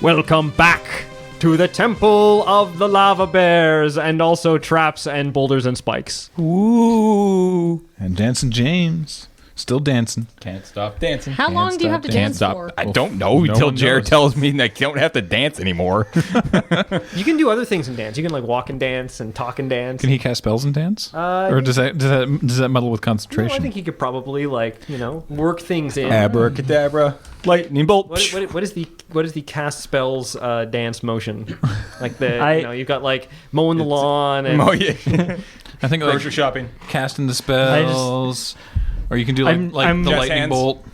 Welcome back to the Temple of the Lava Bears, and also traps and boulders and spikes. Ooh. And Dancing James. Still dancing. Can't stop dancing. How long do you have to dance for? I don't know until Jared tells me I don't have to dance anymore. You can do other things in dance. You can like walk and dance and talk and dance. Can he cast spells and dance? Or does that muddle with concentration? No, I think he could probably work things in. Abracadabra, lightning bolt. What is the cast spells dance motion? Like you've got like mowing the lawn and I think grocery shopping, casting the spells. Or you can do the lightning hands. bolt.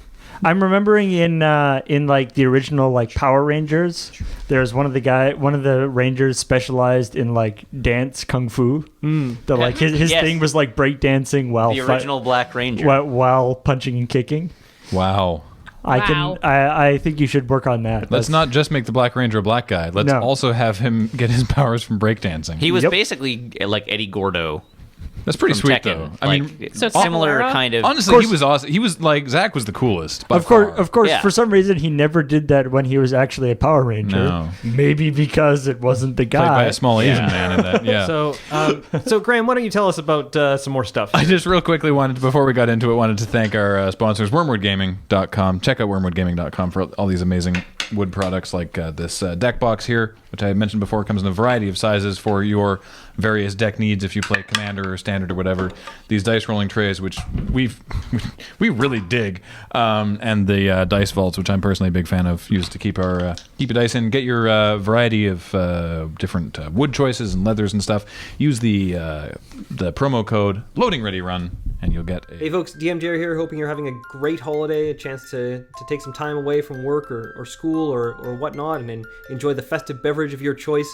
I'm remembering in like the original like Power Rangers, there's one of the Rangers specialized in like dance kung fu. Like his thing was like breakdancing while the original Black Ranger while punching and kicking. Wow. I think you should work on that. Let's not just make the Black Ranger a black guy. Let's also have him get his powers from breakdancing. He was basically like Eddie Gordo. That's pretty sweet, Tekken. though. I mean, so similar kind of. Honestly, he was awesome. He was like Zach was the coolest. Of course. Yeah. For some reason, he never did that when he was actually a Power Ranger. No. Maybe because it wasn't the guy. Played by a small Asian man in that. Yeah. So Graham, why don't you tell us about some more stuff? I just real quickly before we got into it, wanted to thank our sponsors, WormwoodGaming.com. Check out WormwoodGaming.com for all these amazing wood products like this deck box here, which I mentioned before, comes in a variety of sizes for your various deck needs if you play Commander or Standard or whatever. These dice rolling trays, which we really dig, and the dice vaults, which I'm personally a big fan of, used to keep your dice in. Get your variety of different wood choices and leathers and stuff. Use the promo code LoadingReadyRun, and you'll get Hey folks, DM Jer here, hoping you're having a great holiday, a chance to take some time away from work or school or whatnot, and enjoy the festive beverage of your choice.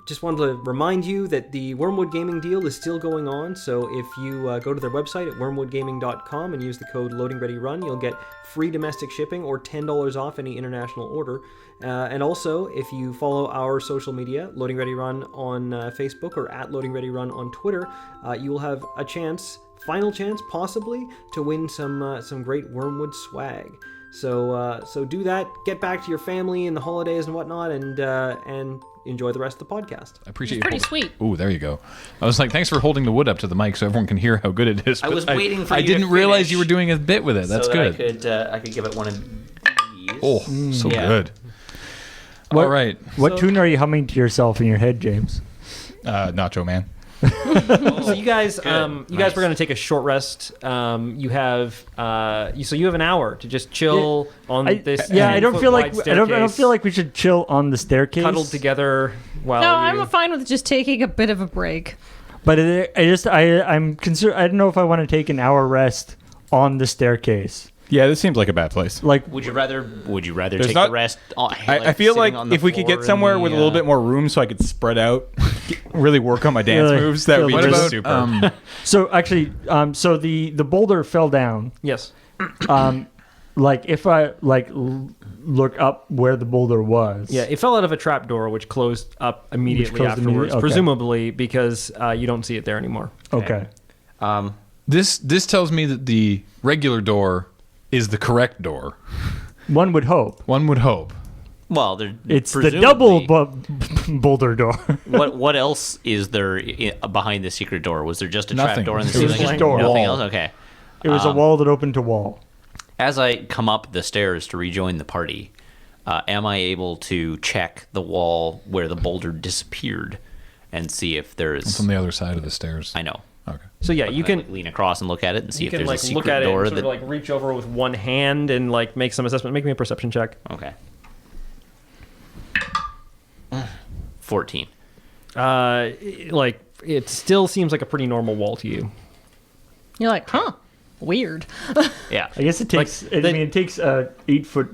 Just wanted to remind you that the Wormwood Gaming deal is still going on, so if you go to their website at wormwoodgaming.com and use the code LoadingReadyRun, you'll get free domestic shipping or $10 off any international order. And also, if you follow our social media, LoadingReadyRun on Facebook or at LoadingReadyRun on Twitter, you will have a final chance possibly, to win some great Wormwood swag. So do that. Get back to your family in the holidays and whatnot, and enjoy the rest of the podcast. I appreciate it's pretty sweet. Ooh, there you go. I was like, thanks for holding the wood up to the mic so everyone can hear how good it is. I was waiting for you I didn't to realize finish you were doing a bit with it. That's so good. that I could give it one of these. Oh, so good. All right. What tune are you humming to yourself in your head, James? Nacho Man. So you guys were going to take a short rest. You have an hour to just chill on this. Yeah, I don't feel like staircase, we should chill on the staircase. cuddled together while. No, I'm fine with just taking a bit of a break. But I'm concerned. I don't know if I want to take an hour rest on the staircase. Yeah, this seems like a bad place. Like, Would you rather take the rest? I feel like if we could get somewhere with a little bit more room so I could spread out, really work on my dance moves, that would be just super. So actually, so the boulder fell down. Yes. Like if I look up where the boulder was. Yeah, it fell out of a trapdoor which closed up immediately afterwards, okay. Presumably because you don't see it there anymore. Okay. This tells me that the regular door is the correct door. One would hope. Well, it's the double boulder door. What else is there behind the secret door? Was there just a Nothing. trap door in the It was ceiling? just a door. Nothing Wall. else? Okay. It was a wall that opened to wall. As I come up the stairs to rejoin the party, am I able to check the wall where the boulder disappeared and see if there's... It's on the other side of the stairs. I know. Okay. So yeah, you can lean across and look at it and see if there's a secret look at door. it and sort of reach over with one hand and make some assessment. Make me a perception check. Okay. 14. It still seems like a pretty normal wall to you. You're like, huh? Weird. Yeah. I guess it takes. It takes a 8-foot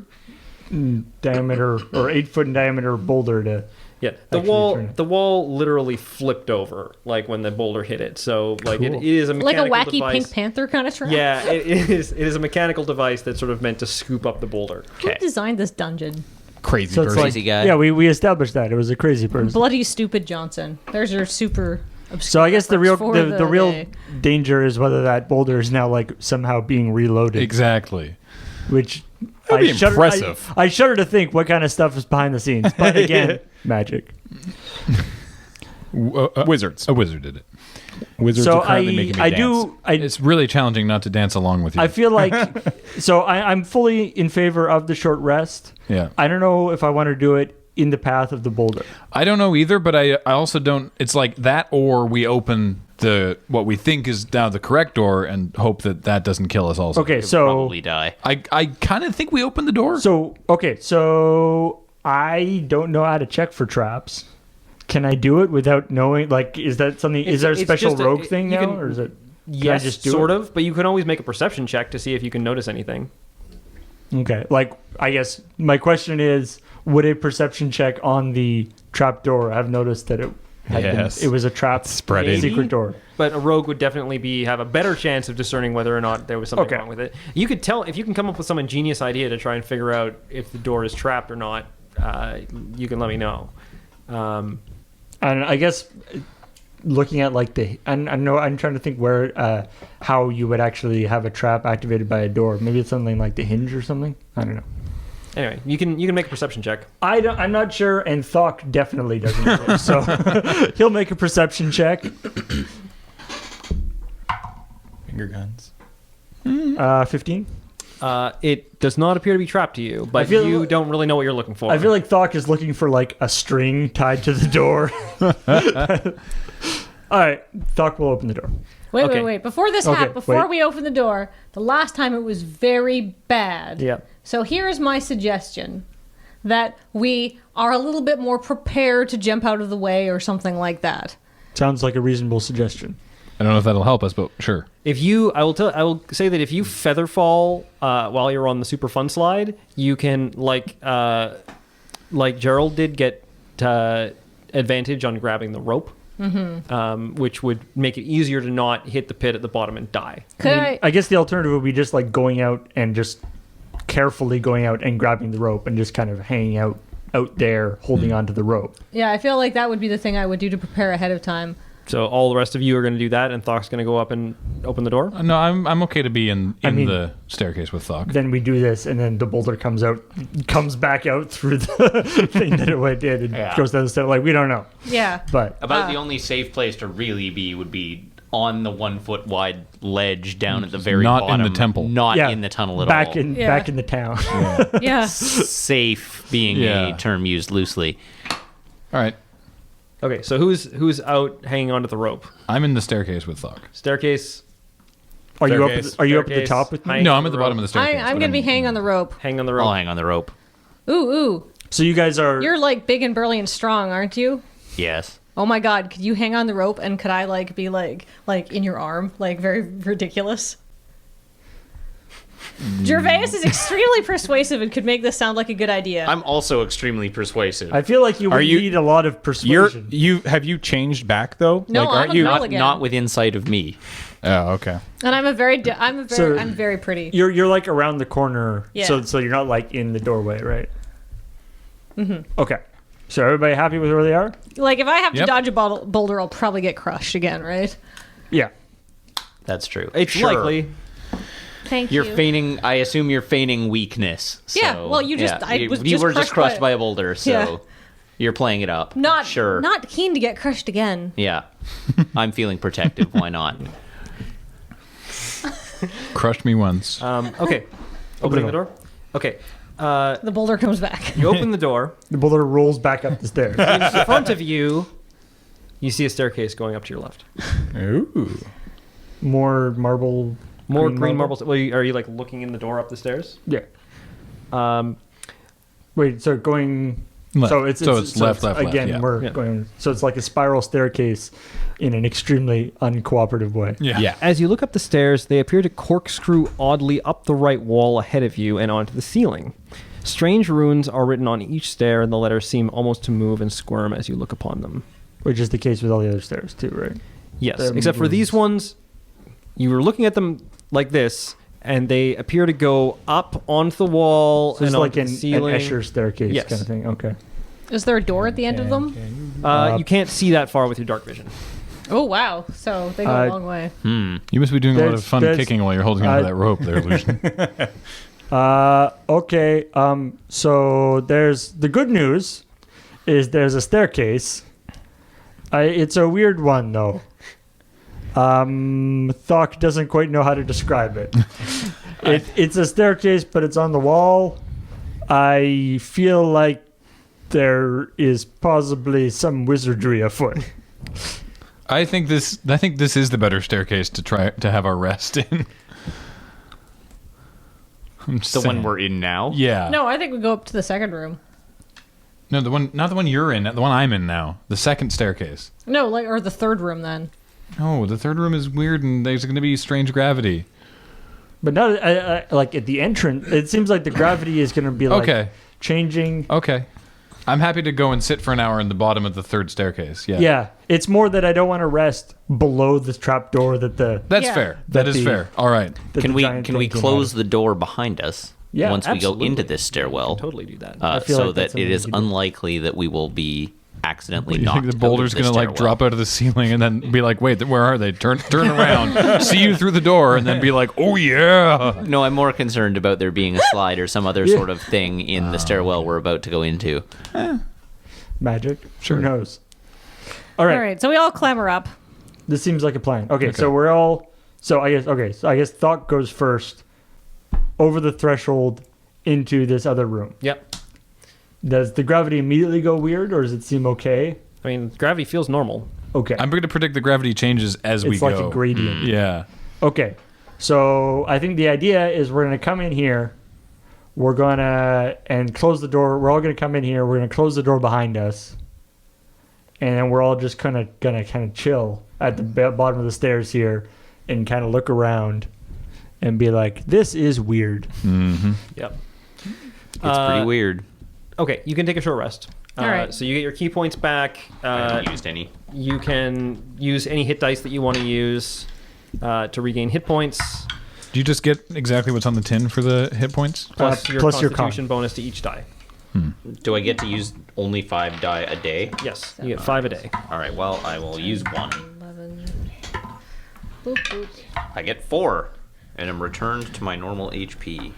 diameter or 8-foot in diameter boulder to. Yeah, the wall literally flipped over when the boulder hit it. So cool. it is a mechanical like a wacky device. Pink Panther kind of trap. Yeah, it is a mechanical device that's sort of meant to scoop up the boulder. Who designed this dungeon? Crazy So it's person. Crazy guy. Yeah, we established that it was a crazy person. Bloody stupid Johnson. There's your super. So I guess the real reference for the real day. danger is whether that boulder is now somehow being reloaded. Exactly. which That'd be impressive. I shudder to think what kind of stuff is behind the scenes. But again, magic. Wizards. A wizard did it. Wizards So are currently making me dance. It's really challenging not to dance along with you. I feel like I'm fully in favor of the short rest. Yeah. I don't know if I want to do it in the path of the boulder. I don't know either, but I also don't. It's like that, or we open what we think is now the correct door and hope that doesn't kill us also. Okay, You'll so probably die. I kind of think we open the door. So I don't know how to check for traps. Can I do it without knowing? Like, is that something? Is there a special rogue thing now, or is it? Yes, just do sort it? of. But you can always make a perception check to see if you can notice anything. Okay, like I guess my question is, would a perception check on the trap door have noticed that it was a trap Spreading. secret door? But a rogue would definitely have a better chance of discerning whether or not there was something wrong with it. You could tell if you can come up with some ingenious idea to try and figure out if the door is trapped or not. You can let me know. And I guess looking at like I'm trying to think where how you would actually have a trap activated by a door. Maybe it's something like the hinge or something. I don't know. Anyway, you can make a perception check. I'm not sure, and Thok definitely doesn't know, so he'll make a perception check. Finger guns. 15. It does not appear to be trapped to you, but you don't really know what you're looking for. I feel like Thok is looking for like a string tied to the door. All right, Thok will open the door. Wait. Before this happened, before we open the door, the last time it was very bad. Yeah. So here's my suggestion. That we are a little bit more prepared to jump out of the way or something like that. Sounds like a reasonable suggestion. I don't know if that'll help us, but sure. I will say that if you feather fall while you're on the super fun slide, you can like Gerald did get advantage on grabbing the rope, which would make it easier to not hit the pit at the bottom and die. I guess the alternative would be just like going out and just carefully going out and grabbing the rope and just kind of hanging out there holding onto the rope. Yeah, I feel like that would be the thing I would do to prepare ahead of time. So all the rest of you are going to do that, and Thok's going to go up and open the door? No, I'm okay to be in the staircase with Thok. Then we do this, and then the boulder comes back out through the thing that it went in and goes down the stairs. Like, we don't know. Yeah. But About the only safe place to really be would be on the 1 foot wide ledge down at the very bottom. Not in the temple. Not in the tunnel at all. back in the town. Yeah. Safe being a term used loosely. All right. Okay, so who's out hanging onto the rope? I'm in the staircase with Thok. Staircase. Are you up at the top with me? No, I'm at the bottom of the staircase. I'm going to be hanging on the rope. Hang on the rope. I'll hang on the rope. Ooh. So you guys are... You're like big and burly and strong, aren't you? Yes. Oh my god, could you hang on the rope and could I like be like in your arm? Like very ridiculous? Gervais is extremely persuasive and could make this sound like a good idea. I'm also extremely persuasive. I feel like you would need a lot of persuasion. Have you changed back though? No, like, I'm aren't a you girl again. Not within sight of me. Oh, okay. And I'm very pretty. You're like around the corner, Yeah. so you're not like in the doorway, right? Mm-hmm. Okay. So everybody happy with where they are? Like if I have to dodge a boulder, I'll probably get crushed again, right? Yeah. That's true. It's likely. Thank You're you. feigning. I assume you're feigning weakness. So, Yeah, well, you just- I was you just were just crushed crushed by- by a boulder, so Yeah. you're playing it up. Not keen to get crushed again. Yeah, I'm feeling protective. Why not? Crushed me once. Okay. Opening the door? Okay. The boulder comes back. You open the door. The boulder rolls back up the stairs. In front of you, you see a staircase going up to your left. Ooh. More marble. More green marbles. Well, are you like looking in the door up the stairs? Yeah. Um, Wait, so going... Left. So it's left, again, yeah. we're going... So it's like a spiral staircase in an extremely uncooperative way. Yeah. As you look up the stairs, they appear to corkscrew oddly up the right wall ahead of you and onto the ceiling. Strange runes are written on each stair, and the letters seem almost to move and squirm as you look upon them. Which is the case with all the other stairs too, right? Yes, They're except for these ones, you were looking at them like this, and they appear to go up onto the wall So it's and like onto an the ceiling. Escher staircase Yes. kind of thing. Okay. Is there a door at the end of them? You can't see that far with your dark vision. Oh wow! So they go a long way. You must be doing a lot of fun there's- kicking while you're holding onto that rope there, Lucian. Okay. So there's the good news is there's a staircase. It's a weird one though. Thok doesn't quite know how to describe it. It's a staircase, but it's on the wall. I feel like there is possibly some wizardry afoot. I think this is the better staircase to try to have our rest in. The one we're in now? Yeah. No, I think we go up to the second room. No, not the one you're in. The one I'm in now. The second staircase. No, or the third room then. No, the third room is weird, and there's going to be strange gravity. But now, like at the entrance, it seems like the gravity is going to be like changing. Okay. I'm happy to go and sit for an hour in the bottom of the third staircase. Yeah. Yeah. It's more that I don't want to rest below the trapdoor that the. That's fair. That is fair. All right. Can we close the door behind us? Yeah, once absolutely. we go into this stairwell, Totally do that. so that it is unlikely that we will be accidentally knocked. The boulder's going to like drop out of the ceiling and then be like, wait, where are they? Turn around, see you through the door, and then be like, oh yeah. No, I'm more concerned about there being a slide or some other sort of thing in the stairwell we're about to go into. Magic. Sure. Who knows? All right. All right, so we all clamber up. This seems like a plan. Okay. So we're all. So I guess Thok goes first over the threshold into this other room. Yep. Does the gravity immediately go weird, or does it seem okay? I mean, gravity feels normal. Okay. I'm going to predict the gravity changes as we go. It's like a gradient. Yeah. Okay. So I think the idea is we're going to come in here. We're going to and close the door. We're all going to come in here. We're going to close the door behind us. And then we're all just going to chill at the bottom of the stairs here and kind of look around and be like, this is weird. Mm-hmm. Yep. It's pretty weird. Okay, you can take a short rest. All right. So you get your key points back. I haven't used any. You can use any hit dice that you want to use to regain hit points. Do you just get exactly what's on the tin for the hit points? Plus your plus your constitution bonus to each die. Do I get to use only 5 die a day? Yes, you get 5 a day. All right, well, I will use 1. 11. Boop, boop. I get 4, and I'm returned to my normal HP.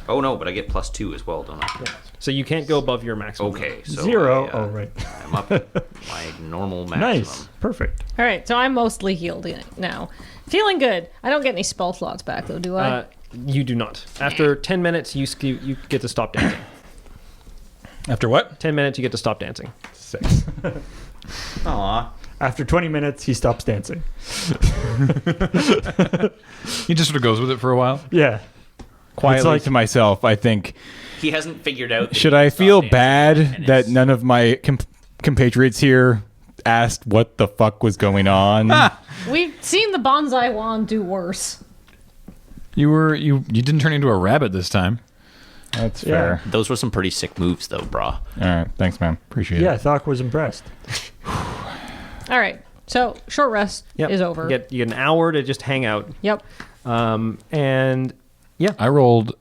Oh, no, but I get +2 as well, don't I? So you can't go above your maximum. Okay, so 0. I, Right. I'm up my normal maximum. Nice. Perfect. All right, so I'm mostly healed now. Feeling good. I don't get any spell slots back, though, do I? You do not. After 10 minutes, you get to stop dancing. After what? 10 minutes, you get to stop dancing. 6. Aw. After 20 minutes, he stops dancing. He just sort of goes with it for a while. Yeah. Quietly like- to myself, I think, He hasn't figured out. should I feel bad and that it's- none of my compatriots here asked what the fuck was going on? We've seen the bonsai wand do worse. You didn't turn into a rabbit this time. That's fair. Those were some pretty sick moves, though, brah. All right. Thanks, man. Appreciate Yeah, it. Thok was impressed. All right, so short rest is over. You get an hour to just hang out. Yep. And yeah. I rolled.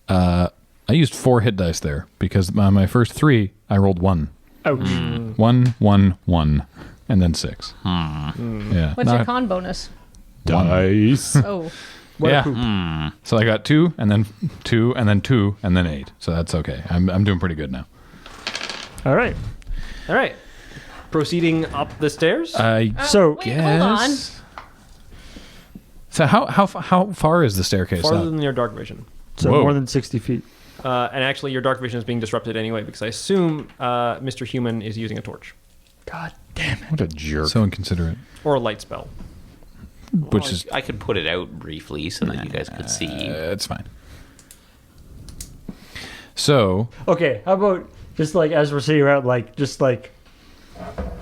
I used 4 hit dice there because on my first 3, I rolled 1. Ouch. 1, 1, 1, and then 6. Yeah. What's your con bonus? Dice. Oh. What a Yeah. poop. So I got 2, and then 2, and then 2, and then 8. So that's okay. I'm doing pretty good now. All right. All right. Proceeding up the stairs. So Wait, hold on. So how far is the staircase Farther up? than your dark vision. So Whoa. more than 60 feet. And actually, your dark vision is being disrupted anyway because I assume Mr. Human is using a torch God damn it. What a jerk. So inconsiderate. or a light spell. Which is I could put it out briefly so that you guys could see. it's fine. So Okay, how about just like as we're sitting around, like just like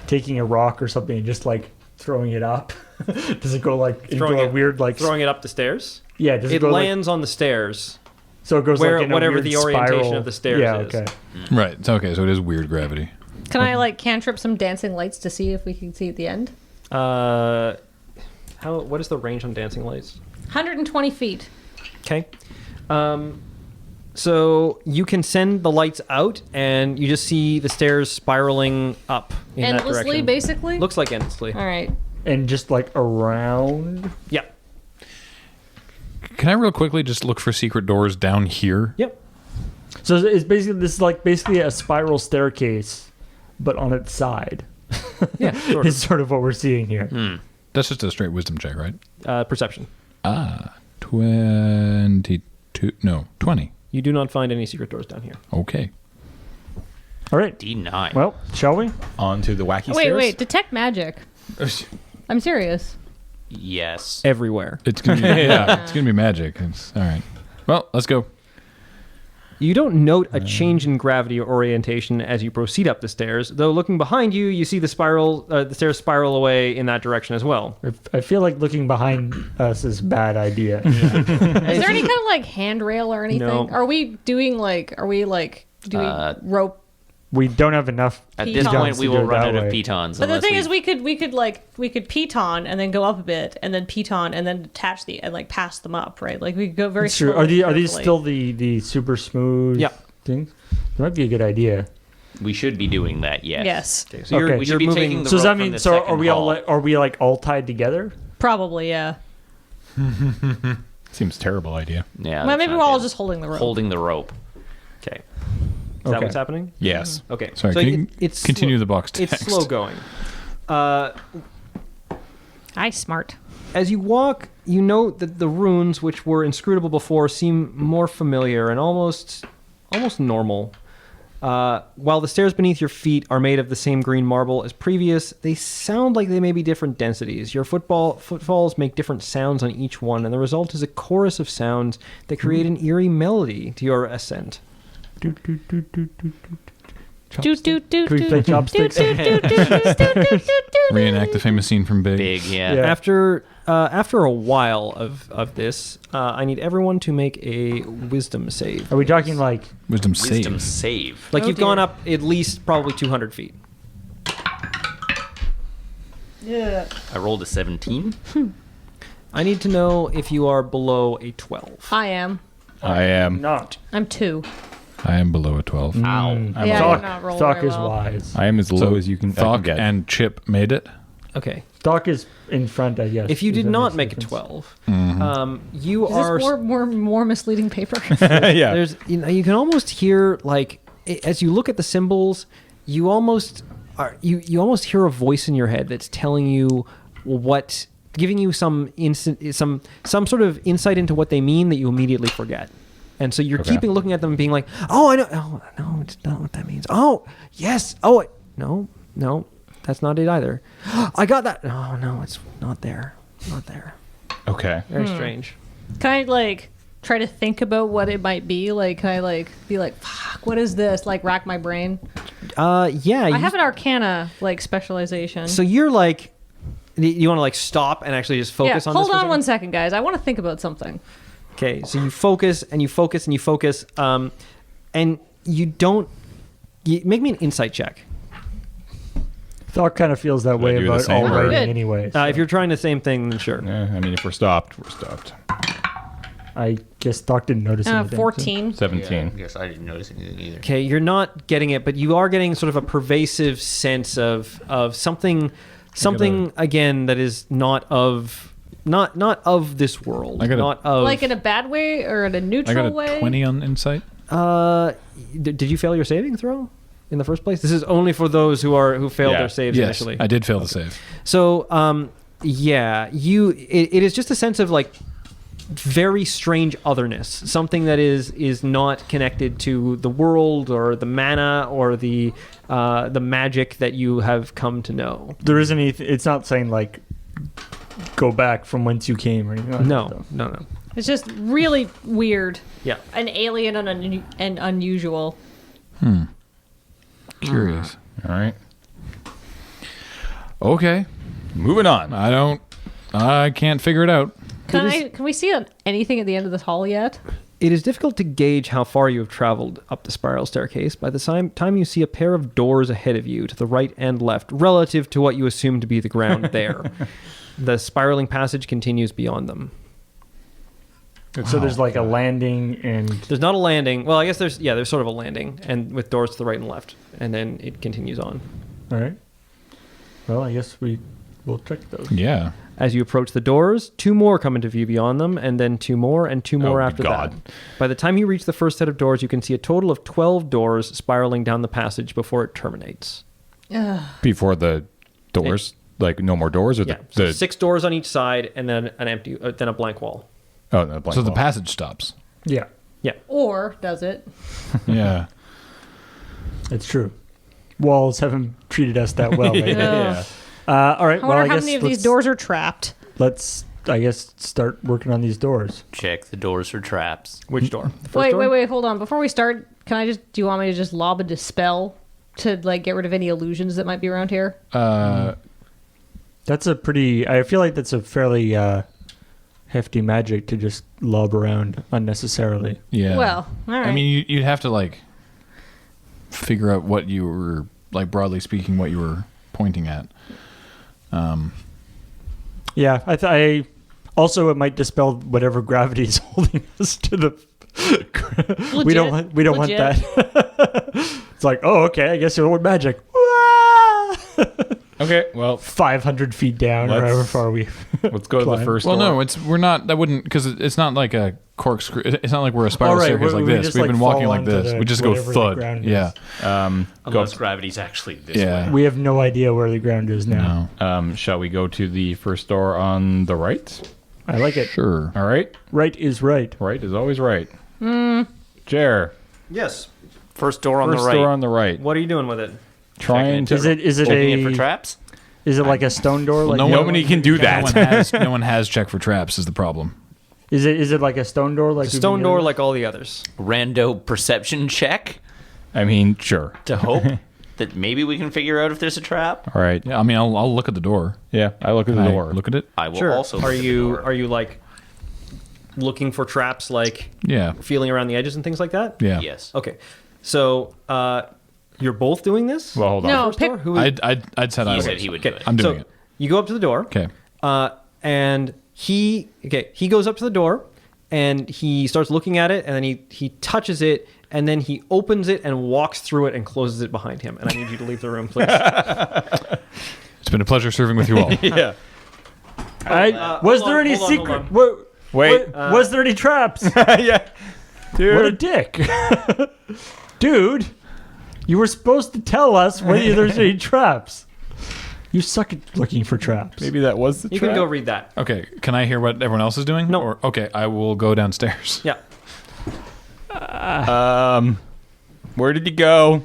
taking a rock or something and just like throwing it up? Does it go like into Throwing a it- weird like Throwing it up the stairs. Yeah, does it It go lands on the stairs. like, so it goes where- like in a whatever weird the orientation spiral. of the stairs yeah, is. okay. right, it's okay. So it is weird gravity. Can I like cantrip some dancing lights to see if we can see at the end? What is the range on dancing lights? 120 feet. Okay. So you can send the lights out, and you just see the stairs spiraling up in that Endlessly, direction. basically? Looks like endlessly. All right. And just like around. Yeah. Can I real quickly just look for secret doors down here? Yep. So it's basically this is like basically a spiral staircase, but on its side. Yeah, sort Is sort of what we're seeing here. That's just a straight wisdom check, right? of. Perception. 22. No, 20. You do not find any secret doors down here. Okay. All right. D9. Well, shall we? On to the wacky Wait, stairs. detect magic. I'm serious. Yes. Everywhere. It's gonna be, it's gonna be magic. All right. Well, let's go. You don't note a change in gravity or orientation as you proceed up the stairs, though looking behind you, you see the stairs spiral away in that direction as well. I feel like looking behind us is a bad idea. Is there any kind of like handrail or anything? No. Are we doing rope? We don't have enough. At this Pitons point, we to will do it run that out of way. pitons. But the unless thing is, we could piton and then go up a bit, and then piton and then attach and like pass them up, right? Like we could go very It's true. slowly. Are these carefully. still the super smooth Yeah. things? That might be a good idea. we should be doing that. Yes. Yes, Okay, so Okay. We should be moving. taking the So does rope that from mean the so second are we all hall. are we like all tied together? probably. Yeah. Seems terrible idea. Yeah. Well, that's maybe not we're all good. just holding the rope. holding the rope. Okay. Is that Okay. what's happening? Yes. Okay. Sorry, So can you it's continue the box text? It's slow going. I smart. As you walk, you note that the runes, which were inscrutable before, seem more familiar and almost normal. While the stairs beneath your feet are made of the same green marble as previous, they sound like they may be different densities. Your footfalls make different sounds on each one, and the result is a chorus of sounds that create an eerie melody to your ascent. Doot, doot, doot, Can we play doot, chopsticks? doot, doot, doot, doot, doot, doot, doot, doot. Reenact the famous scene from Big. Big, yeah. Yeah. After a while of this, I need everyone to make a wisdom save. Are we talking like Wisdom Wisdom save. save. Like Oh, you've dear. gone up at least probably 200 feet. Yeah. I rolled a 17. I need to know if you are below a 12. I am. I am. not? I'm 2. I am below a 12. Ow. Yeah, Thok, you're not rolling Thok very is well. wise. I am as low as you can, I can Thok get. and Chip made it. Okay. Thok is in front, I guess. If you If did that not makes make a difference. 12, you Is are this more misleading paper? yeah. there's you can almost hear like as you look at the symbols, you almost hear a voice in your head that's telling you what, giving you some sort of insight into what they mean that you immediately forget. And so you're keeping looking at them and being like, oh, I know. Oh, no, it's not what that means. Oh, yes. Oh, no, that's not it either. I got that. Oh, no, it's not there. Not there. Okay. Very strange. Can I like try to think about what it might be? Like, can I like be like, fuck, what is this? Like, rack my brain. Yeah. I have an Arcana like specialization. So you're like, you want to like stop and actually just focus yeah, on hold this? for a on second? one second, guys. I want to think about something. Okay, so you focus and you focus and you focus, and you don't. Make me an insight check. Thok kind of feels that Should I way do the about same, all or- writing Good. anyway. If you're trying the same thing, then sure. Yeah, I mean, if we're stopped, we're stopped. I guess Thok didn't notice anything. so- 14. 17. Guess I didn't notice anything either. Okay, you're not getting it, but you are getting sort of a pervasive sense of something again that is not of this world. I got a- not of Like in a bad way or in a I neutral got a way? 20 on insight. Did you fail your saving throw in the first place? This is only for those who failed Yeah. their saves Yes, initially. I did fail the save. So, it is just a sense of like very strange otherness, something that is not connected to the world or the mana or the magic that you have come to know. There isn't anything. It's not saying like go back from whence you came or anything like that. No. though. It's just really weird. Yeah. An alien and unusual. Curious. All right. Okay. Moving on. I can't figure it out. Can we see anything at the end of this hall yet? It is difficult to gauge how far you have traveled up the spiral staircase by the time you see a pair of doors ahead of you to the right and left, relative to what you assume to be the ground there. The spiraling passage continues beyond them. So there's like a landing and There's not a landing. Well, I guess there's sort of a landing, and with doors to the right and left, and then it continues on. all right. Well, I guess we we'll check those. Yeah. As you approach the doors, 2 more come into view beyond them, and then 2 more, and 2 more after that. By the time you reach the first set of doors, you can see a total of 12 doors spiraling down the passage before it terminates. Before the doors, like no more doors, or Yeah, so 6 doors on each side, and then then a blank wall. Oh, no, blank So the wall. passage stops. Yeah, Or does it? Yeah. it's true. Walls haven't treated us that well. Right? Yeah. All right. I Well, wonder I how guess many of these doors are trapped. Let's, I guess, start working on these doors. Check the doors for traps. Which door? The first Wait, door? wait, hold on. Before we start, do you want me to just lob a dispel to like get rid of any illusions that might be around here? That's a pretty. I feel like that's a fairly hefty magic to just lob around unnecessarily. Yeah. Well, all right. I mean, you'd have to like figure out what you were, like, broadly speaking, what you were pointing at. Yeah, I also it might dispel whatever gravity is holding us to the. we don't want Legit. that. It's like, oh, okay, I guess it'll magic. Okay, well, 500 feet down, or however far we. let's go to the Climb. first Well, door. no, we're not. That wouldn't, because it's not like a corkscrew. It's not like we're a spiral All right, staircase we like this. just, We've like, been walking fall like onto this. the- We just go whatever the thud. ground Yeah. is. Unless gravity's actually this Yeah. way. We have no idea where the ground is now. No. Shall we go to the first door on the right? I like it. Sure. All right. Right is right. Right is always right. Jer, Yes. First door on first the right. door on the right. What are you doing with it? Trying to. Is it Checking it for a? traps? Is it like a stone door? Like Nobody can do that. No one has check for traps is the problem. Is it like a stone door? Like It's a we've stone been door getting? like all the others. Rando perception check I mean, sure. to hope that maybe we can figure out if there's a trap. All right. Yeah, I mean, I'll look at the door. Yeah, I look at the Can I door. Look at it. I will Sure. also. Are look at the you door. like looking for traps, like Yeah. feeling around the edges and things like that? Yeah. Yes. Okay. So you're both doing this? Well, hold on. No, First pick. door? Who is- I'd said I He would. said he would do Okay. it. I'm doing so it. You go up to the door. Okay. And he goes up to the door and he starts looking at it, and then he touches it, and then he opens it and walks through it and closes it behind him. And I need you to leave the room, please. It's been a pleasure serving with you all. Yeah. Was hold there on, any hold on, secret? hold on. Wait. Was there any traps? Yeah. Dude. What a dick, dude! You were supposed to tell us whether there's any traps. You suck at looking for traps. Maybe that was the You trap. can go read that. Okay. Can I hear what everyone else is doing? No. Or, okay. I will go downstairs. Yeah. Where did he go?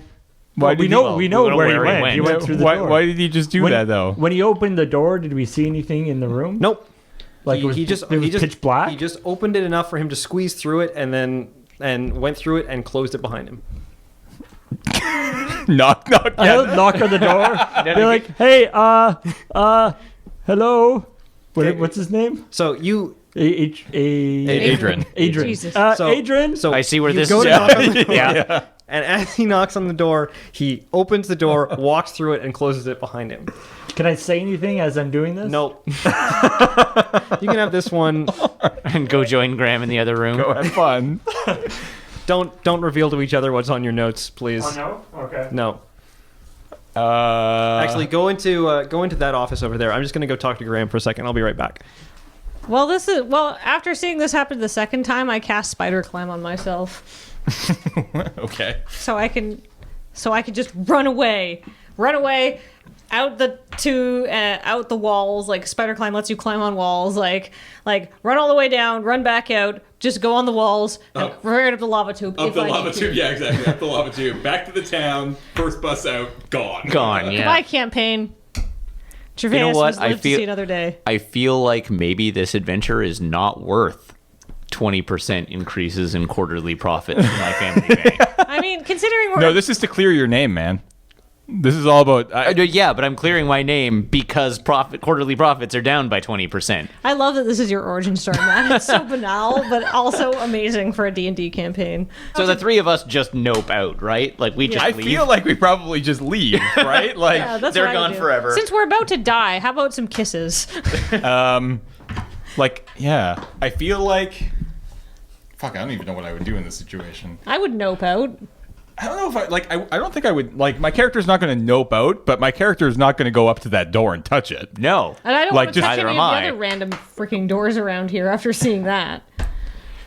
Why we did know he, where he went. He went through the door. Why did he just do that though? When he opened the door, did we see anything in the room? Nope. Like he, it was, he just it was he just pitch black. He just opened it enough for him to squeeze through it, and then went through it and closed it behind him. knock. I'll knock on the door. Be like, hey, hello. What's his name? So you Adrian. Adrian. Jesus. Adrian. So I see where you this go is to knock on going. the door, Yeah. And as he knocks on the door, he opens the door, walks through it, and closes it behind him. Can I say anything as I'm doing this? Nope. You can have this one. And go join Graham in the other room. Go have fun. Don't reveal to each other what's on your notes, please. Oh, no? Okay. No. Actually, go into that office over there. I'm just gonna go talk to Graham for a second. I'll be right back. Well, after seeing this happen the second time, I cast Spider Climb on myself, Okay. so I can just run away out the walls. Like Spider Climb lets you climb on walls. Like run all the way down, run back out, just go on the walls, and right up the lava tube. Up if the I lava need to. tube, yeah, exactly. Up the lava tube. Back to the town. First bus out. Gone. Gone. Yeah. Goodbye, campaign. Gervais what? was I lived to feel- see another day. I feel like maybe this adventure is not worth 20% increases in quarterly profit for my family bank. I mean, considering we're No, this is to clear your name, man. This is all about. Yeah, but I'm clearing my name because quarterly profits are down by 20%. I love that this is your origin story, Matt. It's so banal, but also amazing for a D&D campaign. So the three of us just nope out, right? Like we just I leave. feel like we probably just leave, right? Like, Yeah, that's they're what I would gone do. forever. Since we're about to die, how about some kisses? yeah. I feel like. Fuck, I don't even know what I would do in this situation. I would nope out. I don't know if I don't think I would my character's not going to nope out, but my character is not going to go up to that door and touch it. No. And I don't want to touch neither any am of the I. other random freaking doors around here after seeing that.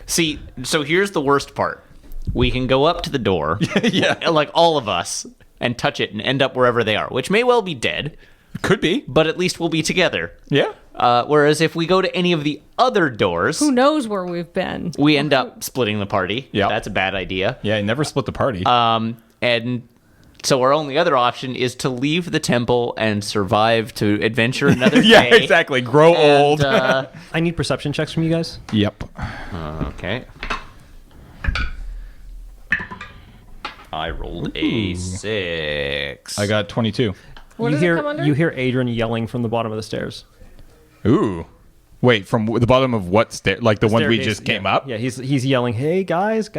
See, so here's the worst part. We can go up to the door, like all of us, and touch it and end up wherever they are, which may well be dead. Could be. But at least we'll be together. Yeah. Whereas if we go to any of the other doors, Who knows where we've been? we end up splitting the party. Yeah. That's a bad idea. Yeah, you never split the party. And so our only other option is to leave the temple and survive to adventure another day. yeah, exactly. Grow old. I need perception checks from you guys. Yep. Okay. I rolled a 6. I got 22. What you does it come under? hear Adrian yelling from the bottom of the stairs. Ooh. Wait, from the bottom of what stair? Like the one we Staircase, just came yeah. up? Yeah, he's yelling, "Hey guys!"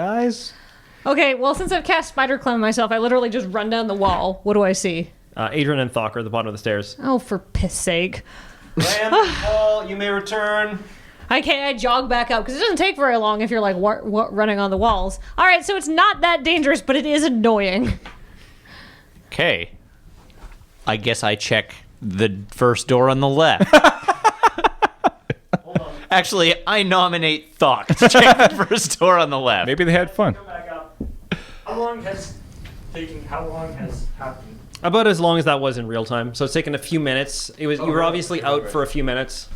Okay, well, since I've cast Spider Climb myself, I literally just run down the wall. What do I see? Adrian and Thok are at the bottom of the stairs. Oh, for piss sake. Paul, you may return. I jog back up because it doesn't take very long if you're like running on the walls. All right, so it's not that dangerous, but it is annoying. Okay. I guess I check the first door on the left. Actually, I nominate Thok to check the first door on the left. Maybe they had fun. Back up. How long has happened? About as long as that was in real time. So it's taken a few minutes. You were obviously out for a few minutes.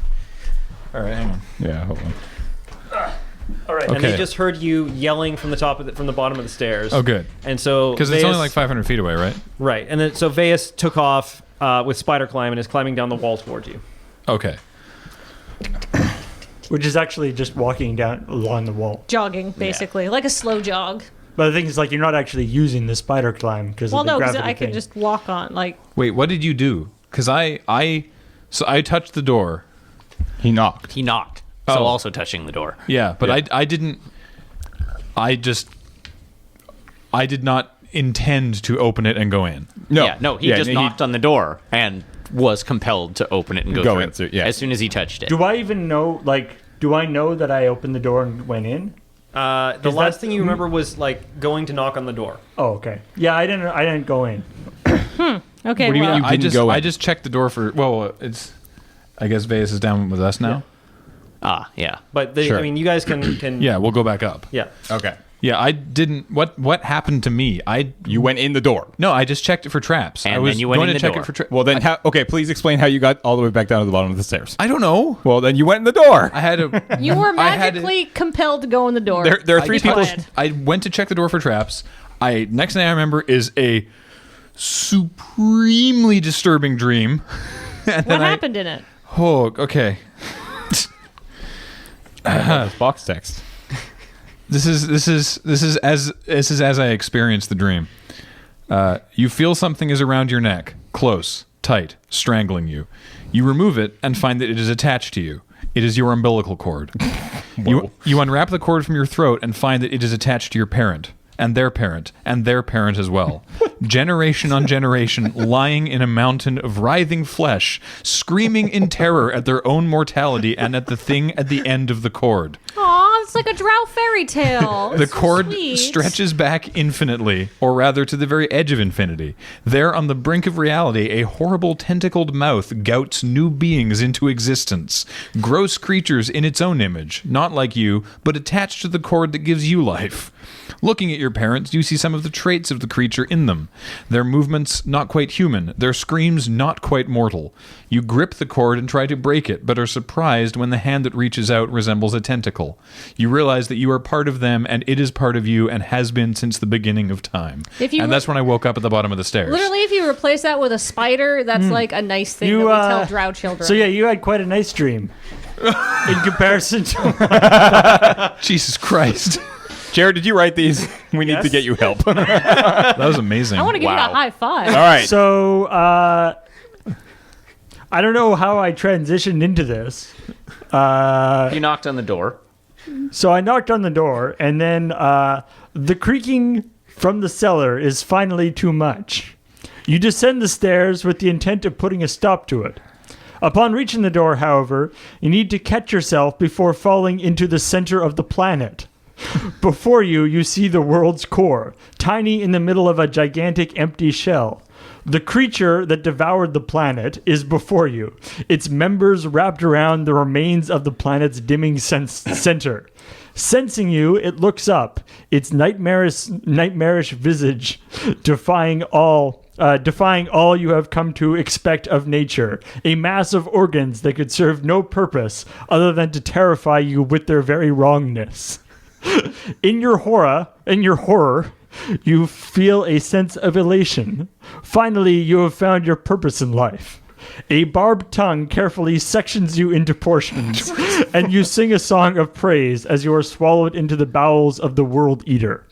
All right, hang on. Yeah, hold on. All right. And they Okay. just heard you yelling from the bottom of the stairs. Oh, good. And so Because it's only Veus- like 500 feet away, right? right. And then so Veus took off with Spider Climb and is climbing down the wall towards you. Okay. Which is actually just walking down along the wall. Jogging, basically, like a slow jog. But the thing is, like, you're not actually using the spider climb because Well, of the no, because gravity I could thing. just walk on. Like, Wait, what did you do? Because I touched the door. He knocked. He knocked. So Oh. also touching the door. Yeah, but Yeah. I didn't. I did not intend to open it and go in. No. Yeah, no, he just knocked on the door and was compelled to open it and go through. in through, yeah. As soon as he touched it. Do I even know? Like, do I know that I opened the door and went in? The Is last that- thing you remember was like going to knock on the door. Oh, okay. Yeah, I didn't go in. okay, What do you mean well, you didn't go in? I just checked the door for. Well, it's. I guess Veus is down with us now. Yeah. But Sure. I mean, you guys can. Yeah, we'll go back up. Yeah. Okay. Yeah, I didn't. What happened to me? You went in the door. No, I just checked it for traps. And I was then you went going in to the check door. it for traps. Well, then, okay, please explain how you got all the way back down to the bottom of the stairs. I don't know. Well, then you went in the door. I had a. you were I had to- magically compelled to go in the door. There are three I people. touched- I went to check the door for traps. Next thing I remember is a supremely disturbing dream. And what then happened in it? Oh, okay. Box text. This is as I experienced the dream. You feel something is around your neck, close, tight, strangling you. You remove it and find that it is attached to you. It is your umbilical cord. You unwrap the cord from your throat and find that it is attached to your parent, and their parent, and their parent as well. Generation on generation, lying in a mountain of writhing flesh, screaming in terror at their own mortality and at the thing at the end of the cord. Aw, it's like a drow fairy tale. The It's so cord sweet. stretches back infinitely, or rather to the very edge of infinity. There, on the brink of reality, a horrible tentacled mouth gouts new beings into existence. Gross creatures in its own image, not like you, but attached to the cord that gives you life. Looking at your parents, you see some of the traits of the creature in them. Their movements not quite human, their screams not quite mortal. You grip the cord and try to break it, but are surprised when the hand that reaches out resembles a tentacle. You realize that you are part of them, and it is part of you, and has been since the beginning of time. And that's when I woke up at the bottom of the stairs. Literally, if you replace that with a spider, that's like a nice thing that we tell drow children. So yeah, you had quite a nice dream in comparison to. Jesus Christ. Jared, did you write these? We need Yes. to get you help. That was amazing. I want to give you a high five. All right. So I don't know how I transitioned into this. You knocked on the door. So I knocked on the door, and then the creaking from the cellar is finally too much. You descend the stairs with the intent of putting a stop to it. Upon reaching the door, however, you need to catch yourself before falling into the center of the planet. Before you, you see the world's core, tiny in the middle of a gigantic empty shell. The creature that devoured the planet is before you, its members wrapped around the remains of the planet's dimming center. Sensing you, it looks up, its nightmarish visage defying all you have come to expect of nature, a mass of organs that could serve no purpose other than to terrify you with their very wrongness. In your horror, you feel a sense of elation. Finally, you have found your purpose in life. A barbed tongue carefully sections you into portions, and you sing a song of praise as you are swallowed into the bowels of the World Eater.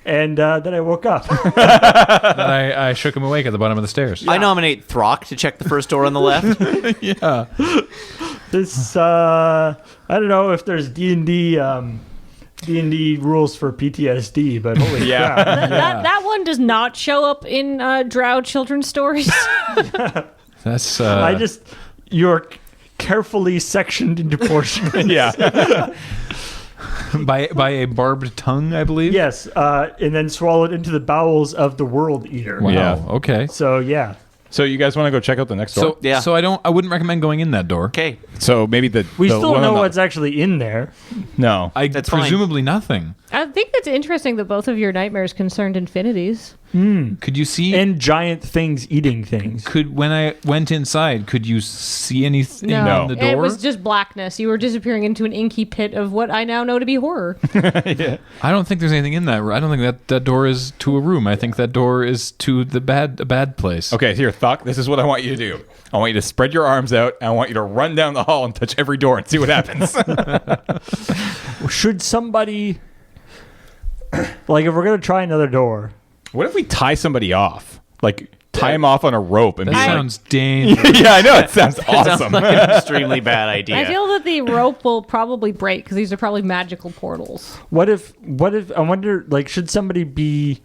And then I woke up. Then I shook him awake at the bottom of the stairs. I nominate Throck to check the first door on the left. Yeah. This, I don't know if there's D&D rules for PTSD, but holy crap. That one does not show up in Drow children's stories. That's you're carefully sectioned into portions. Yeah. by a barbed tongue, I believe. Yes, and then swallowed into the bowels of the World Eater. Wow. Yeah. Okay. So yeah. So you guys want to go check out the next door? Yeah. So I wouldn't recommend going in that door. Okay. So maybe We the still one know on the- what's actually in there. No. That's fine. Presumably nothing. I think that's interesting that both of your nightmares concerned infinities. Could you see? And giant things eating things. When I went inside, could you see anything No, in the door? it was just blackness. You were disappearing into an inky pit of what I now know to be horror. I don't think there's anything in that. I don't think that door is to a room. I think that door is to a bad place. Okay, here, Thok, this is what I want you to do. I want you to spread your arms out, and I want you to run down the hall and touch every door and see what happens. Should somebody... Like, if we're going to try another door... What if we tie somebody off? Like, tie him off on a rope and That be like... sounds dangerous. Yeah, I know. It sounds awesome. Sounds like an extremely bad idea. I feel that the rope will probably break because these are probably magical portals. What if... I wonder, like, should somebody be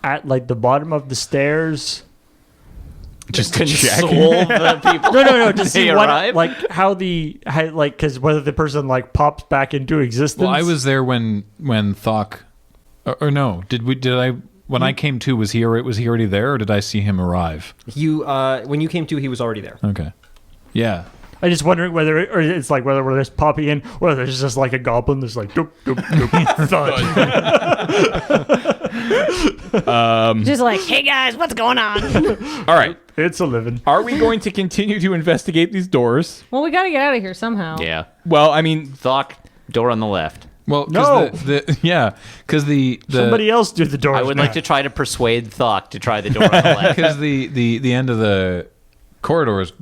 at, like, the bottom of the stairs... Just to check. Console the people. No, to when see they what, arrive. like, because whether the person, like, pops back into existence... Well, I was there when Thok... Or no, when I came to, was he already there, or did I see him arrive? When you came to, he was already there. Okay. Yeah. I'm just wondering whether we're just popping in, or there's just like a goblin that's like doop doop doop thud. Just like, hey guys, what's going on? All right. It's a living. Are we going to continue to investigate these doors? Well, we got to get out of here somehow. Yeah. Well, I mean... Thok, door on the left. Well, No. because the Somebody else do the doors. I would now. like to try to persuade Thok to try the door on the left. because the end of the corridor is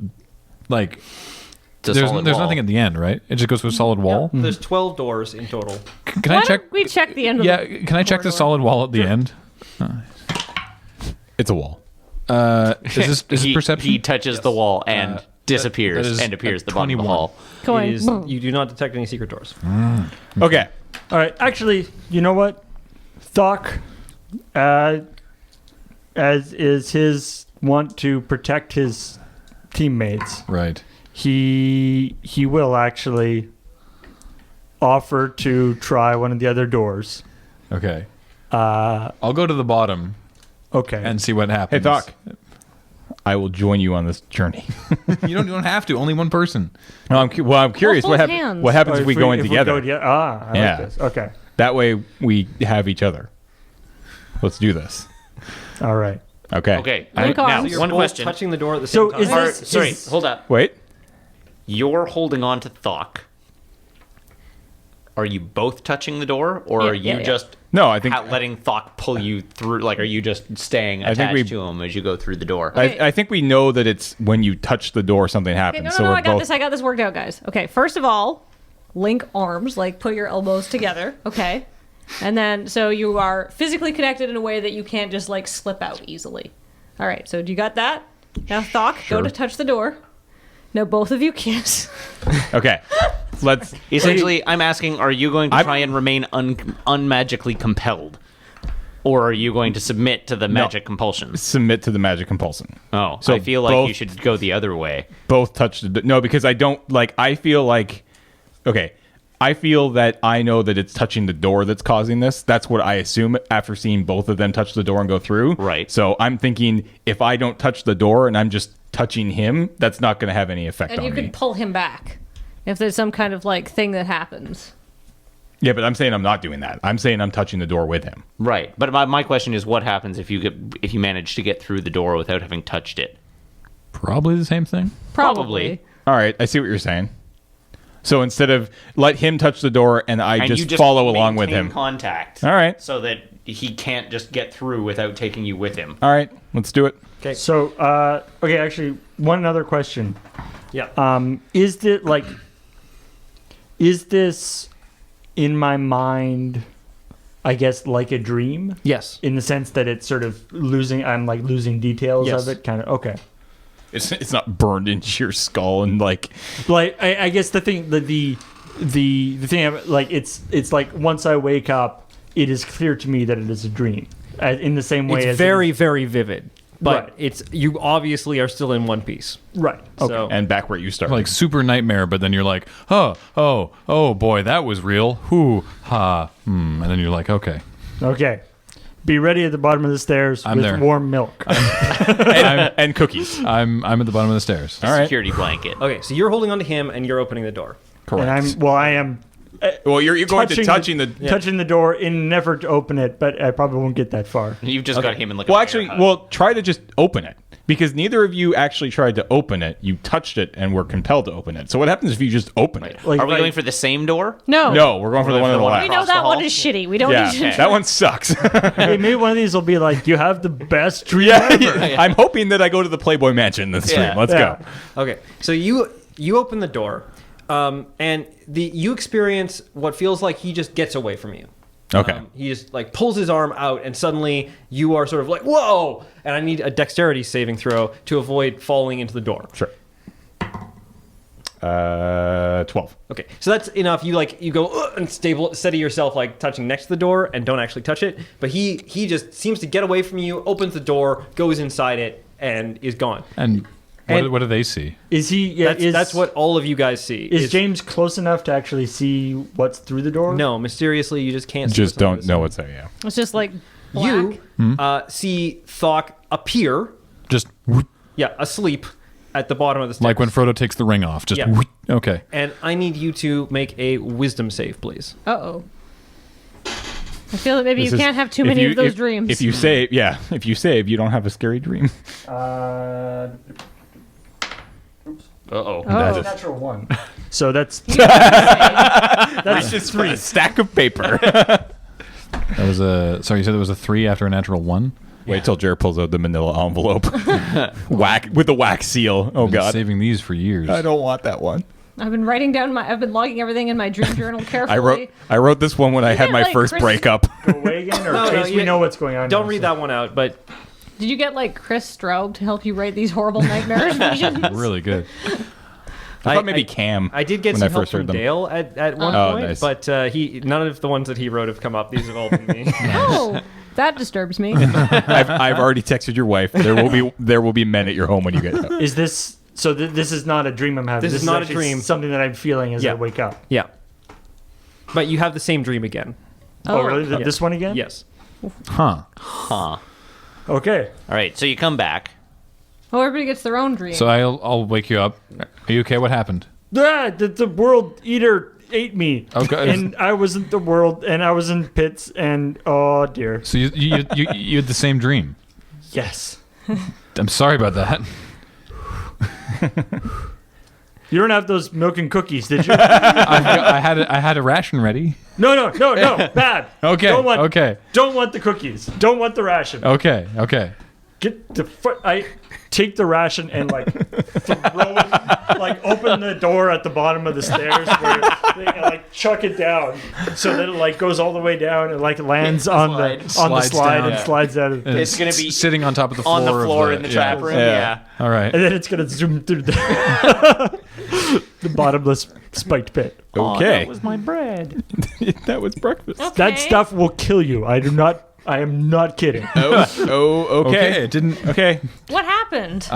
like It's a there's solid there's wall. nothing at the end, right? It just goes to a solid wall. There's 12 doors in total. Can Why I check? don't we check the end of Yeah, the can I check the corridor? solid wall at the end? It's a wall. Is this perception? He touches the wall and that disappears is and appears a at the bottom of the 21. hall. Going. You do not detect any secret doors. Okay. All right. Actually, you know what? Thok, as is his want to protect his teammates, Right. he will actually offer to try one of the other doors. Okay. I'll go to the bottom Okay. and see what Hey, happens. Thok. I will join you on this journey. you don't have to. Only one person. No, I'm curious. hold What hands. happens if we go in if together? We go I Yeah. like this. Okay. That way we have each other. Let's do this. All right. Okay. Okay. Link Now, arms. You're one both question. touching the door at the So same time. is this- Sorry, hold up. Wait. You're holding on to Thok. Are you both touching the door, or are you yeah. just No, I think letting Thok pull you through? Like, are you just staying I think attached we- to him as you go through the door? I think we know that it's when you touch the door something happens. Okay, so we're I got both this. I got this worked out, guys. Okay, first of all, link arms, like put your elbows together. Okay, and then so you are physically connected in a way that you can't just like slip out easily. All right, so do you got that? Now, Thok, go to touch the door. Now, both of you kiss. Okay. Let's Essentially, I'm asking: are you going to I'm- try and remain unmagically compelled, or are you going to submit to the magic compulsion? submit to the magic compulsion. Oh, So I feel like both- you should go the other way. Both touch the no, because I don't like I feel like okay. I feel that I know that it's touching the door that's causing this. That's what I assume after seeing both of them touch the door and go through. Right. So I'm thinking if I don't touch the door and I'm just touching him, that's not going to have any effect And on you me. could pull him back if there's some kind of like thing that happens. Yeah, but I'm saying I'm not doing that. I'm saying I'm touching the door with him. Right. But my question is, what happens if you manage to get through the door without having touched it? Probably the same thing. Probably. All right, I see what you're saying. So instead of let him touch the door and I And just, you just follow along with maintain him. contact. All right. So that he can't just get through without taking you with him. All right, let's do it. Okay. So, okay, actually, one other question. Yeah. Is this in my mind, I guess, like a dream? Yes. In the sense that it's sort of I'm like losing details Yes. of it, kind of. Okay. It's not burned into your skull and like. Like I guess the thing the thing like it's like once I wake up, it is clear to me that it is a dream. In the same way It's as very, very vivid. But Right. you obviously are still in one piece. right. Okay. So And back where you started. Like super nightmare, but then you're like, oh boy, that was real. Hoo ha. And then you're like, okay. Okay. Be ready at the bottom of the stairs I'm with there. warm milk. and cookies. I'm at the bottom of the stairs. All right. Security blanket. okay, so you're holding on to him and you're opening the door. Correct. And I am well, you're going to touching the. touching the door in an effort to open it, but I probably won't get that far. You've just got him in like Well, a actually, bear hug. well, try to just open it because neither of you actually tried to open it. You touched it and were compelled to open it. So what happens if you just open it? Like, Are we like- going for the same door? No. No, we're going for the one on the We left. know Across the that one hall? is shitty. We don't Yeah, need to. that one sucks. Hey, maybe one of these will be like, you have the best dream yeah, ever. I'm hoping that I go to the Playboy Mansion this stream. Yeah. Let's Yeah. go. Okay, so you open the door, and you experience what feels like he just gets away from you. Okay. He just like pulls his arm out, and suddenly you are sort of like, whoa! And I need a dexterity saving throw to avoid falling into the door. Sure. 12. Okay, so that's enough. You go and steady yourself, like touching next to the door, and don't actually touch it. But he just seems to get away from you, opens the door, goes inside it, and is gone. And what do they see? Is he? Yeah, That's what all of you guys see. Is James close enough to actually see what's through the door? No, mysteriously, you just can't. see Just what's under don't the know sun. what's there, yeah. It's just like black. You see Thok appear, Just whoop, asleep at the bottom of the stairs. like when Frodo takes the ring off. Just Yeah. whoop. Okay. And I need you to make a wisdom save, please. Uh-oh. I feel that maybe This you is- can't have too if many you- of those if- dreams. If you save, you don't have a scary dream. Uh-oh. That's Oh. a natural one. So that's That's just 3. A stack of paper. That was a. Sorry, you said it was a 3 after a natural 1. Wait till Jer pulls out the manila envelope. Whack with the wax seal. Oh Been god. saving these for years. I don't want that one. I've been I've been logging everything in my dream journal carefully. I wrote this one when I had get, my like, first Chris- breakup. go away again, or No, in no, case you- we know what's going on. Don't now, read so- that one out, but Did you get like Chris Straub to help you write these horrible nightmarish visions? Really good. I thought maybe Cam. I did get when some I help first from heard them. Dale at one Oh, point, nice. but none of the ones that he wrote have come up. These have all been me. Oh, that disturbs me. I've already texted your wife. There will be men at your home when you get out. Is this so? This is not a dream I'm having. This is not a actually dream. Something that I'm feeling as Yeah. I wake up. Yeah. But you have the same dream again. Oh, really? Yeah. This one again? Yes. Huh. Huh. Okay. All right, so you come back. Oh, everybody gets their own dream. So I'll wake you up. Are you okay? What happened? The world eater ate me. Okay. And I wasn't the world, and I was in pits, and oh dear. So you had the same dream. Yes. I'm sorry about that. You don't have those milk and cookies, did you? I had a ration ready. No. Bad. Okay. Don't want, Okay. Don't want the cookies. Don't want the ration. Okay. Okay. Get the foot. I take the ration and like throw it, like open the door at the bottom of the stairs and like chuck it down so that it like goes all the way down and like lands on the Slides slide down. and slides out of. And It's gonna be sitting on top of the floor. On the floor of in the trap room, Yeah. yeah. All right. And then it's gonna zoom through the bottomless spiked pit. Okay. That was my bread. That was breakfast. Okay. That stuff will kill you. I do not I am not kidding. Okay. It didn't. Okay. What happened?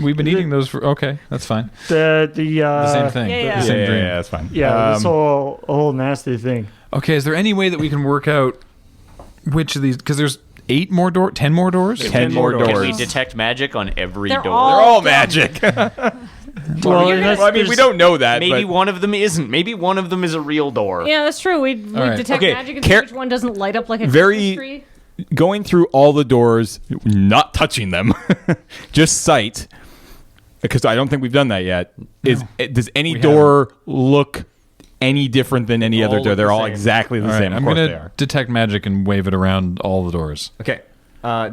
We've been eating those for. Okay, that's fine. The The same thing. Yeah. The same dream. Yeah, that's fine. this whole nasty thing. Okay, is there any way that we can work out which of these? Because there's 10 more doors. 10 more doors. Can we detect magic on every They're door? all- They're all magic. Well, I mean, we don't know that. Maybe but one of them isn't. Maybe one of them is a real door. Yeah, that's true. We right. detect Okay, magic and see which one doesn't light up like a very- Christmas tree. going through all the doors, not touching them, just sight, because I don't think we've done that yet. Does any door look any different than any other all door? look They're the all same. exactly the All right, same. Of I'm course gonna they are. detect magic and wave it around all the doors. Okay.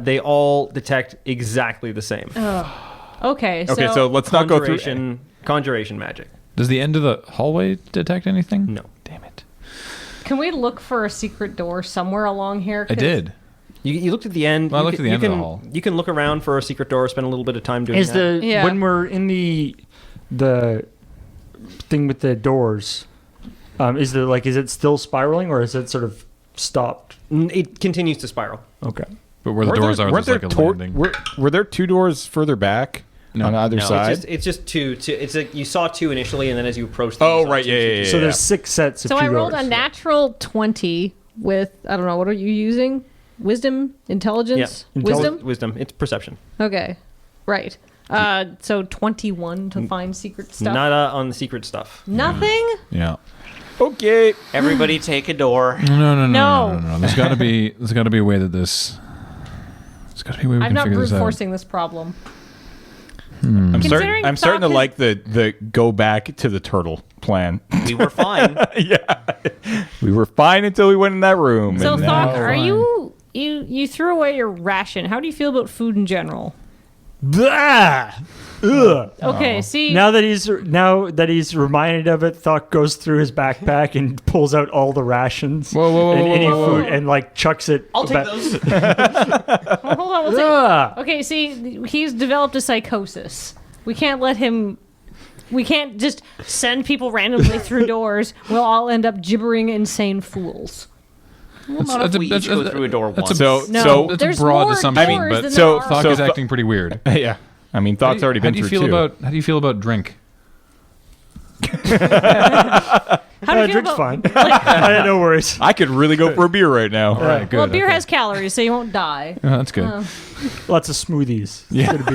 They all detect exactly the same. Okay, Okay, so let's not go through. Conjuration magic. Does the end of the hallway detect anything? No. Damn it. can we look for a secret door somewhere along here? I 'Cause did. You looked at the end. Well, I you looked can, at the you end of can, the hall. You can look around for a secret door. Spend a little bit of time doing Is that. Yeah. when we're in the thing with the doors? Is it still spiraling or is it sort of stopped? It continues to spiral. Okay. But where the doors are, there's like a landing. Were there two doors further back on either No. side? It's just two. It's like you saw two initially, and then as you approached. Oh, right, yeah. So there's 6 sets of So two I rolled doors. a natural 20 with, I don't know, what are you using? Wisdom? Intelligence? Yeah. Wisdom? Wisdom. It's perception. Okay. Right. So 21 to find secret stuff. Not on the secret stuff. Nothing? Yeah. Okay. Everybody take a door. No. There's got to be a way that this. There's got to be a way we I'm can not figure brute this out. forcing this problem. I'm Considering starting to Thok like the go back to the turtle plan. We were fine. We were fine until we went in that room. So and now- Thok, are you threw away your ration. How do you feel about food in general? Blah! Ugh. Okay, see, Now that he's reminded of it, Thok goes through his backpack and pulls out all the rations Whoa, and any whoa. food and like chucks it. I'll take those. hold on. We'll take, Ugh. okay, see, he's developed a psychosis. We can't let him. We can't just send people randomly through doors. We'll all end up gibbering insane fools. Well, not if we each go through a door once. So No, That's there's a broad more assumption, doors but than so- there are. Thok so is Thok- acting pretty weird. Yeah. I mean, Thok's already been through two. How do you feel about drink? How do you feel Drink's about, fine. No worries. I could really go for a beer right now. All right, good. Well, beer okay. has calories, so you won't die. Oh, that's good. Lots of smoothies. Yeah. It's gonna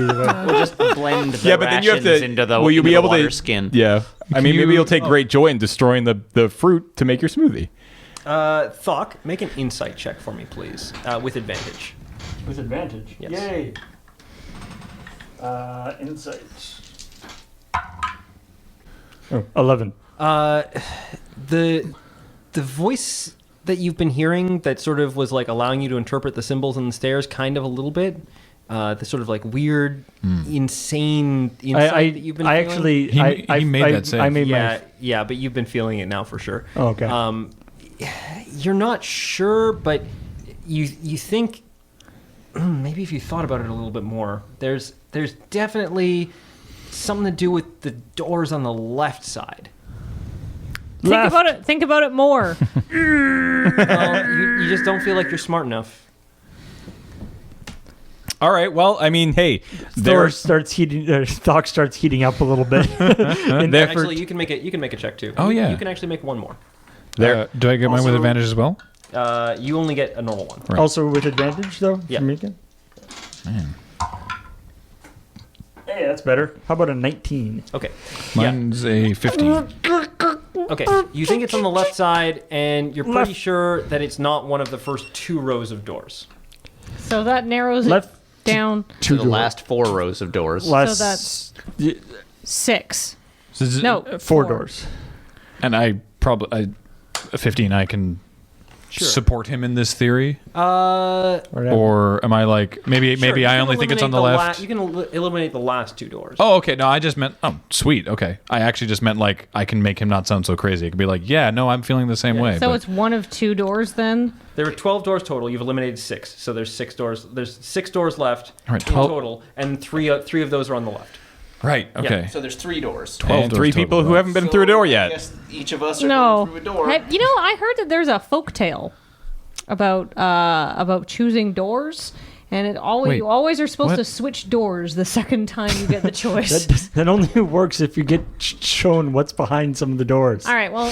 be, We'll just blend the Yeah, but then you have rations to. into the, will you into be the able water to? skin. Yeah. I mean, maybe you'll take great joy in destroying the fruit to make your smoothie. Thok, make an insight check for me, please, with advantage. with advantage. Yes. Yay. Insight. Oh, 11. The voice that you've been hearing that sort of was like allowing you to interpret the symbols on the stairs kind of a little bit. The sort of like weird, insane insight that you've been feeling. Actually, He made that save. I made Yeah, but you've been feeling it now for sure. Oh, okay. You're not sure, but you think maybe if you thought about it a little bit more, there's definitely something to do with the doors on the left side. Think about it more. Well, you just don't feel like you're smart enough. All right. Well, I mean, hey, Thor starts heating. Thok starts heating up a little bit. Actually, you can make a check too. Oh, yeah. You can actually make one more. Do I get mine with Also- advantage as well? You only get a normal one. Right. Also with advantage though. Yeah. For me again? Hey, that's better. How about a 19? Okay. Mine's a 15. Okay. You think it's on the left side, and you're pretty sure that it's not one of the first two rows of doors. So that narrows Left it down To the last 4 rows of doors. Less, that's 6. So No, 4 doors. And a 15, I can support him in this theory? Or am I like, maybe I only think it's on the left? You can eliminate the last two doors. Oh, okay. No, I just meant, sweet. Okay. I actually just meant like, I can make him not sound so crazy. It could be like, yeah, no, I'm feeling the same way. So but- it's one of 2 doors then? There were 12 doors total. You've eliminated 6. So there's 6 doors. There's 6 doors left All right, in 12 total, and three of those are on the left. Right. Okay. So there's 3 doors. 12 and doors 3 total. people who haven't been through a door I yet. guess each of us are No. going through a door. I heard that there's a folk tale. about choosing doors. And you always are supposed to switch doors the second time you get the choice. that only works if you get shown what's behind some of the doors. All right, well...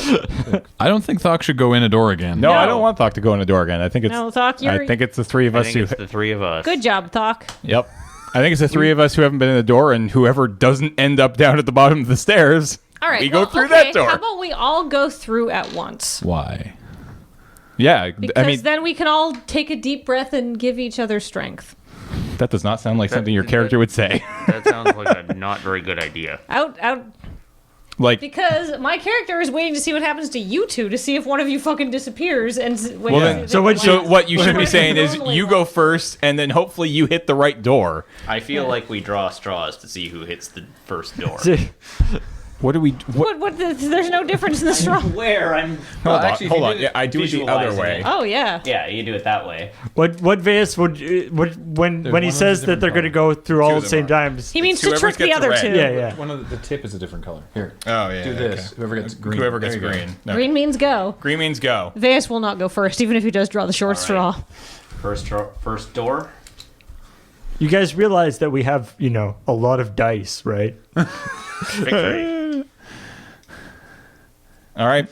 I don't think Thok should go in a door again. No, I don't want Thok to go in a door again. I think it's Thok, I think it's the three of us who. It's the three of us. Good job, Thok. Yep. I think it's the three of us who haven't been in the door, and whoever doesn't end up down at the bottom of the stairs. All right, we go through that door. How about we all go through at once? Why? Yeah, Because then we can all take a deep breath and give each other strength. That does not sound like something your character would say. That sounds like a not very good idea. Out. Like, Because my character is waiting to see what happens to you two to see if one of you fucking disappears. And well, then, so what you should be saying is you go first, and then hopefully you hit the right door. I feel like we draw straws to see who hits the first door. What do we? What there's no difference in the straw. Where I'm. Hold on. Yeah, I do it the other way. Oh yeah. Yeah, you do it that way. What Veus would when he says that they're going to go through all at the same time? He means to trick the other two. Yeah. One of the tip is a different color. Here. Oh yeah. Do this. Okay. Whoever gets green. Whoever gets green. No. Green means go. Green means go. Veus will not go first, even if he does draw the short straw. First door. You guys realize that we have a lot of dice, right? Victory. All right.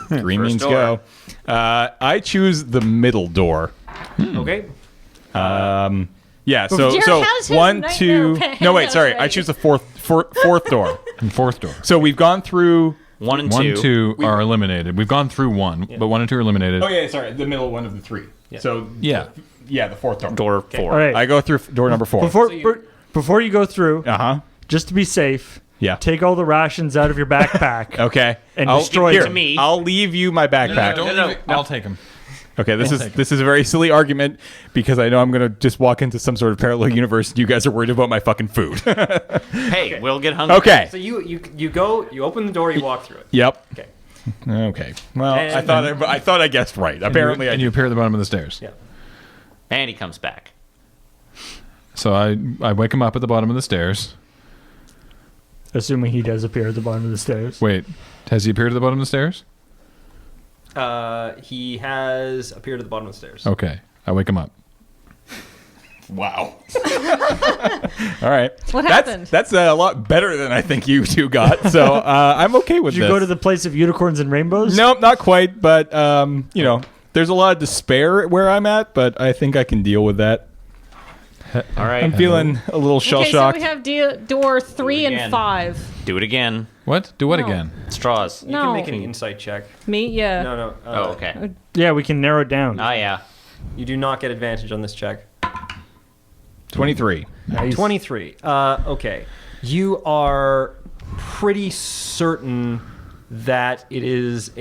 Green means door. go. I choose the middle door. Okay. Yeah. So Jared has his 1, nightmare 2. No, wait. Sorry. ready. I choose the fourth door. And fourth door. So we've gone through. 1 and 1, 2. 2 are eliminated. We've gone through one, but 1 and 2 are eliminated. Oh yeah. Sorry. The middle one of the three. Yeah. So Yeah. yeah, the fourth door. Door 4. All right. I go through door number 4. Before you go through, just to be safe, Yeah. take all the rations out of your backpack. Okay. And destroy here, them. to me. I'll leave you my backpack. Don't leave it. I'll take them. Okay, this is a very silly argument because I know I'm gonna just walk into some sort of parallel universe and you guys are worried about my fucking food. Hey, we'll get hungry. Okay. So you go, you open the door, you walk through it. Yep. Okay. Okay. Well, And- I thought I guessed right. Apparently, and you appear at the bottom of the stairs. Yeah. And he comes back. So I wake him up at the bottom of the stairs. Assuming he does appear at the bottom of the stairs. Wait, has he appeared at the bottom of the stairs? He has appeared at the bottom of the stairs. Okay, I wake him up. Wow. All right. What happened? That's a lot better than I think you two got. So I'm okay with Did you this. go to the place of unicorns and rainbows? Nope, not quite. But there's a lot of despair where I'm at, but I think I can deal with that. All right. I'm feeling a little shell Okay, so shocked. we have door 3 again. and 5. Do it again. What? Do what No. again? Straws. You No. can make an insight check. Me? Yeah. No. Oh, okay. Yeah, we can narrow it down. Oh, yeah. You do not get advantage on this check. 23. Nice. 23. Okay. You are pretty certain that it is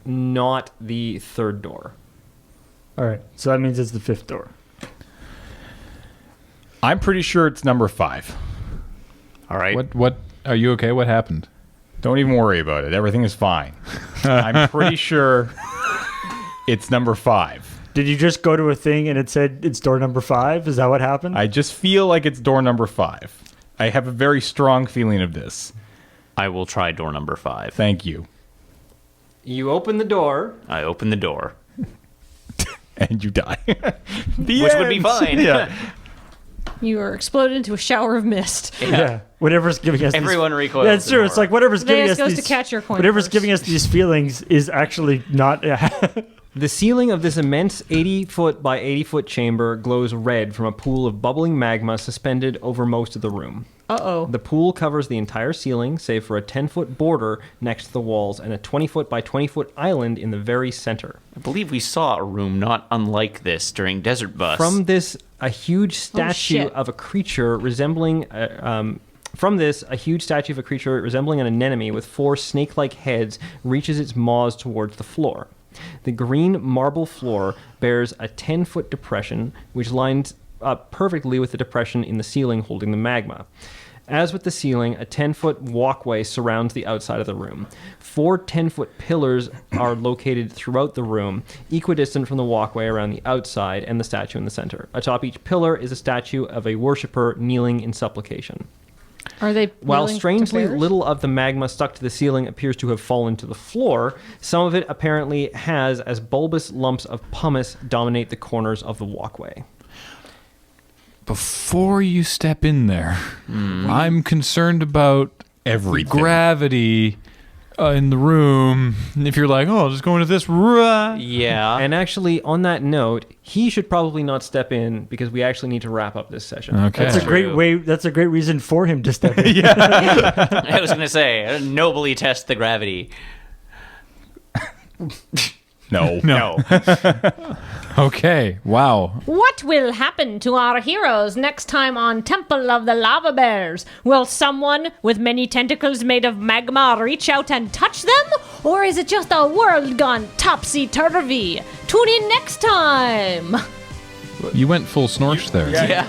not the third door. All right, so that means it's the 5th door. I'm pretty sure it's number 5. All right. What? Are you okay? What happened? Don't even worry about it. Everything is fine. I'm pretty sure it's number 5. Did you just go to a thing and it said it's door number 5? Is that what happened? I just feel like it's door number 5. I have a very strong feeling of this. I will try door number 5. Thank you. You open the door. I open the door. And you die. Which would be fine. Yeah. You are exploded into a shower of mist. Yeah. Whatever's giving us Everyone these, recoils. That's true. It's like whatever's giving Veus us goes these, to catch your coin whatever's first. giving us these feelings is actually not. The ceiling of this immense 80-foot by 80-foot chamber glows red from a pool of bubbling magma suspended over most of the room. Uh-oh. The pool covers the entire ceiling, save for a 10-foot border next to the walls and a 20-foot by 20-foot island in the very center. I believe we saw a room not unlike this during Desert Bus. From this, a huge statue shit. of a creature resembling... From this, a huge statue of a creature resembling an anemone with 4 snake-like heads reaches its maws towards the floor. The green marble floor bears a 10-foot depression, which lines up perfectly with the depression in the ceiling holding the magma. As with the ceiling, a 10-foot walkway surrounds the outside of the room. 4 10-foot pillars are located throughout the room, equidistant from the walkway around the outside and the statue in the center. Atop each pillar is a statue of a worshipper kneeling in supplication. Are they While willing to strangely bears? little of the magma stuck to the ceiling appears to have fallen to the floor, some of it apparently has, as bulbous lumps of pumice dominate the corners of the walkway. Before you step in there, I'm concerned about Everything. gravity in the room. If you're like, oh, just going to this, Yeah. And actually, on that note, he should probably not step in because we actually need to wrap up this session. Okay. That's a great True. way. That's a great reason for him to step in. I was going to say, nobly test the gravity. No. Okay. Wow. What will happen to our heroes next time on Temple of the Lava Bears? Will someone with many tentacles made of magma reach out and touch them? Or is it just a world gone topsy-turvy? Tune in next time! You went full snorch there. Yeah.